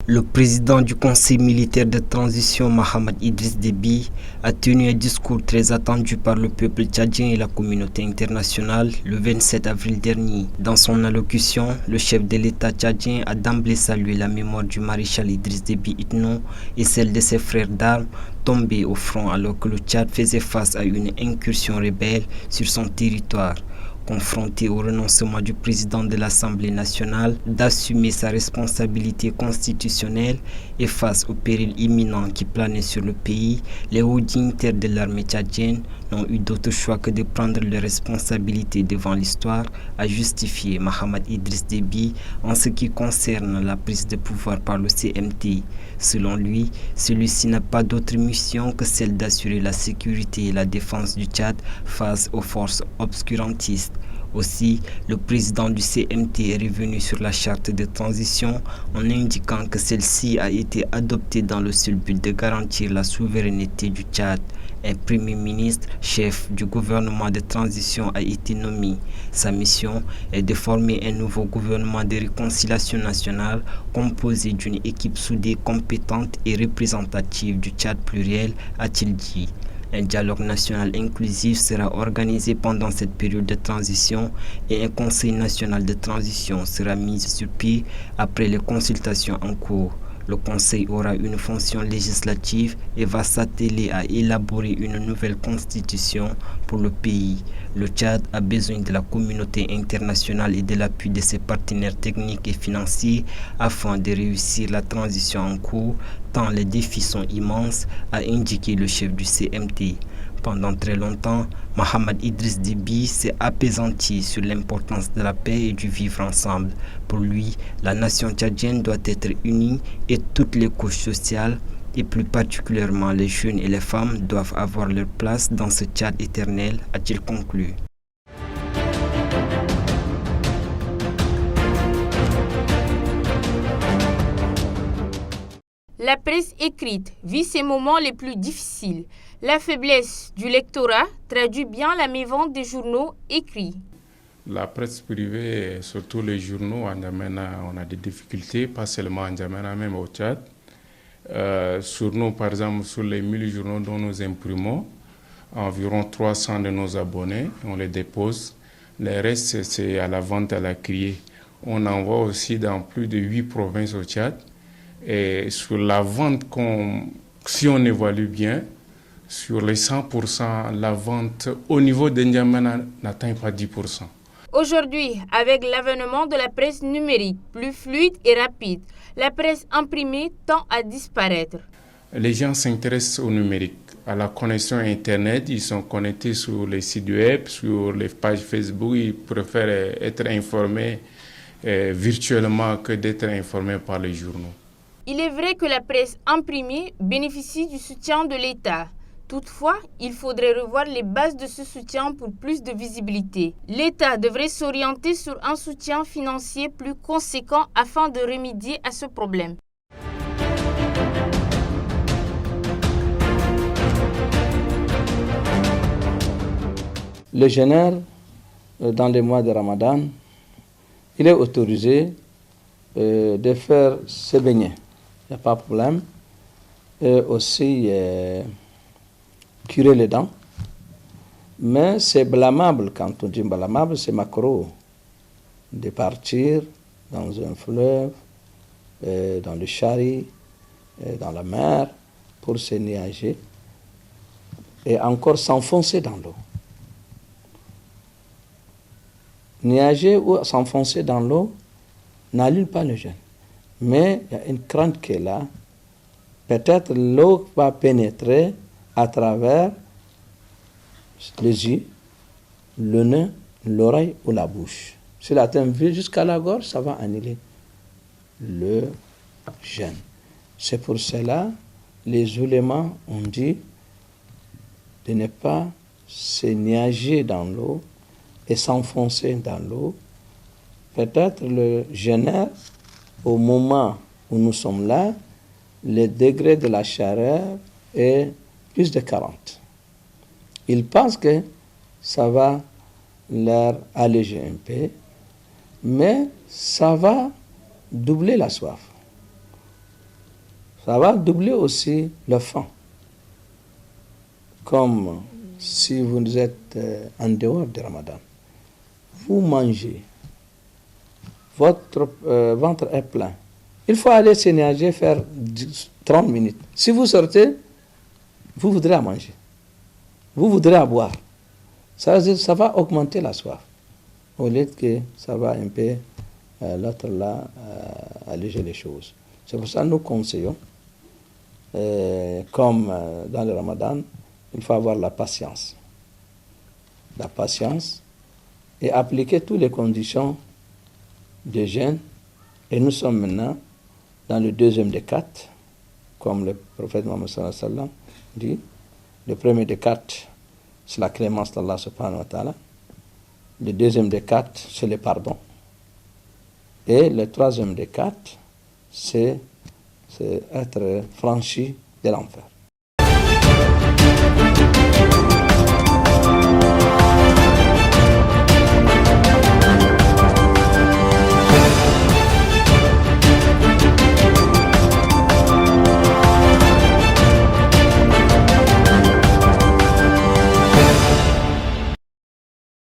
Le président du Conseil militaire de transition, Mahamat Idriss Déby, a tenu un discours très attendu par le peuple tchadien et la communauté internationale le 27 avril dernier. Dans son allocution, le chef de l'État tchadien a d'emblée salué la mémoire du maréchal Idriss Déby Itno et celle de ses frères d'armes tombés au front alors que le Tchad faisait face à une incursion rebelle sur son territoire. Confronté au renoncement du président de l'Assemblée nationale d'assumer sa responsabilité constitutionnelle et face au péril imminent qui planait sur le pays, les hauts dignitaires de l'armée tchadienne n'ont eu d'autre choix que de prendre leurs responsabilités devant l'histoire, a justifié Mahamat Idriss Déby en ce qui concerne la prise de pouvoir par le CMT. Selon lui, celui-ci n'a pas d'autre mission que celle d'assurer la sécurité et la défense du Tchad face aux forces obscurantistes. Aussi, le président du CMT est revenu sur la charte de transition en indiquant que celle-ci a été adoptée dans le seul but de garantir la souveraineté du Tchad. Un premier ministre, chef du gouvernement de transition, a été nommé. Sa mission est de former un nouveau gouvernement de réconciliation nationale composé d'une équipe soudée, compétente et représentative du Tchad pluriel, a-t-il dit. Un dialogue national inclusif sera organisé pendant cette période de transition et un conseil national de transition sera mis sur pied après les consultations en cours. Le conseil aura une fonction législative et va s'atteler à élaborer une nouvelle constitution pour le pays. Le Tchad a besoin de la communauté internationale et de l'appui de ses partenaires techniques et financiers afin de réussir la transition en cours, tant les défis sont immenses, a indiqué le chef du CMT. Pendant très longtemps, Mahamat Idriss Déby s'est apaisanti sur l'importance de la paix et du vivre ensemble. Pour lui, la nation tchadienne doit être unie et toutes les couches sociales, et plus particulièrement les jeunes et les femmes, doivent avoir leur place dans ce Tchad éternel, a-t-il conclu. La presse écrite vit ses moments les plus difficiles. La faiblesse du lectorat traduit bien la mévente des journaux écrits. La presse privée, surtout les journaux, en N'Djamena, on a des difficultés, pas seulement en N'Djamena, même au Tchad. Sur nous, par exemple, sur les 1000 journaux dont nous imprimons, environ 300 de nos abonnés, on les dépose. Le reste, c'est à la vente à la criée. On envoie aussi dans plus de 8 provinces au Tchad. Et sur la vente, si on évalue bien, sur les 100%, la vente au niveau de N'Djamena n'atteint pas 10%. Aujourd'hui, avec l'avènement de la presse numérique, plus fluide et rapide, la presse imprimée tend à disparaître. Les gens s'intéressent au numérique, à la connexion Internet. Ils sont connectés sur les sites web, sur les pages Facebook. Ils préfèrent être informés virtuellement que d'être informés par les journaux. Il est vrai que la presse imprimée bénéficie du soutien de l'État. Toutefois, il faudrait revoir les bases de ce soutien pour plus de visibilité. L'État devrait s'orienter sur un soutien financier plus conséquent afin de remédier à ce problème. Le jeûneur, dans les mois de Ramadan, il est autorisé de faire se baigner. Il n'y a pas de problème. Et aussi curer les dents. Mais c'est blâmable, quand on dit blâmable, c'est macro, de partir dans un fleuve, dans le Chari, dans la mer, pour se nager, et encore s'enfoncer dans l'eau. Nager ou s'enfoncer dans l'eau n'annule pas le jeûne. Mais il y a une crainte qui est là. Peut-être l'eau va pénétrer à travers les yeux, le nez, l'oreille ou la bouche. Si la atteint jusqu'à la gorge, ça va annuler le jeûne. C'est pour cela les oulémas ont dit de ne pas se nager dans l'eau et s'enfoncer dans l'eau. Peut-être le jeûneur, au moment où nous sommes là, le degré de la chaleur est plus de 40. Ils pensent que ça va leur alléger un peu, mais ça va doubler la soif. Ça va doubler aussi le faim. Comme si vous êtes en dehors du Ramadan, vous mangez, votre ventre est plein. Il faut aller se nager, faire 30 minutes. Si vous sortez, vous voudrez à manger. Vous voudrez à boire. Ça va augmenter la soif. Au lieu que ça va un peu, l'autre là, alléger les choses. C'est pour ça que nous conseillons, comme dans le Ramadan, il faut avoir la patience. La patience et appliquer toutes les conditions de jeûne. Et nous sommes maintenant dans le deuxième des 4, comme le prophète Mohammed sallallahu alayhi wa sallam dit. Le premier des 4, c'est la clémence d'Allah subhanahu wa ta'ala. Le deuxième des 4, c'est le pardon. Et le troisième des 4, c'est être franchi de l'enfer.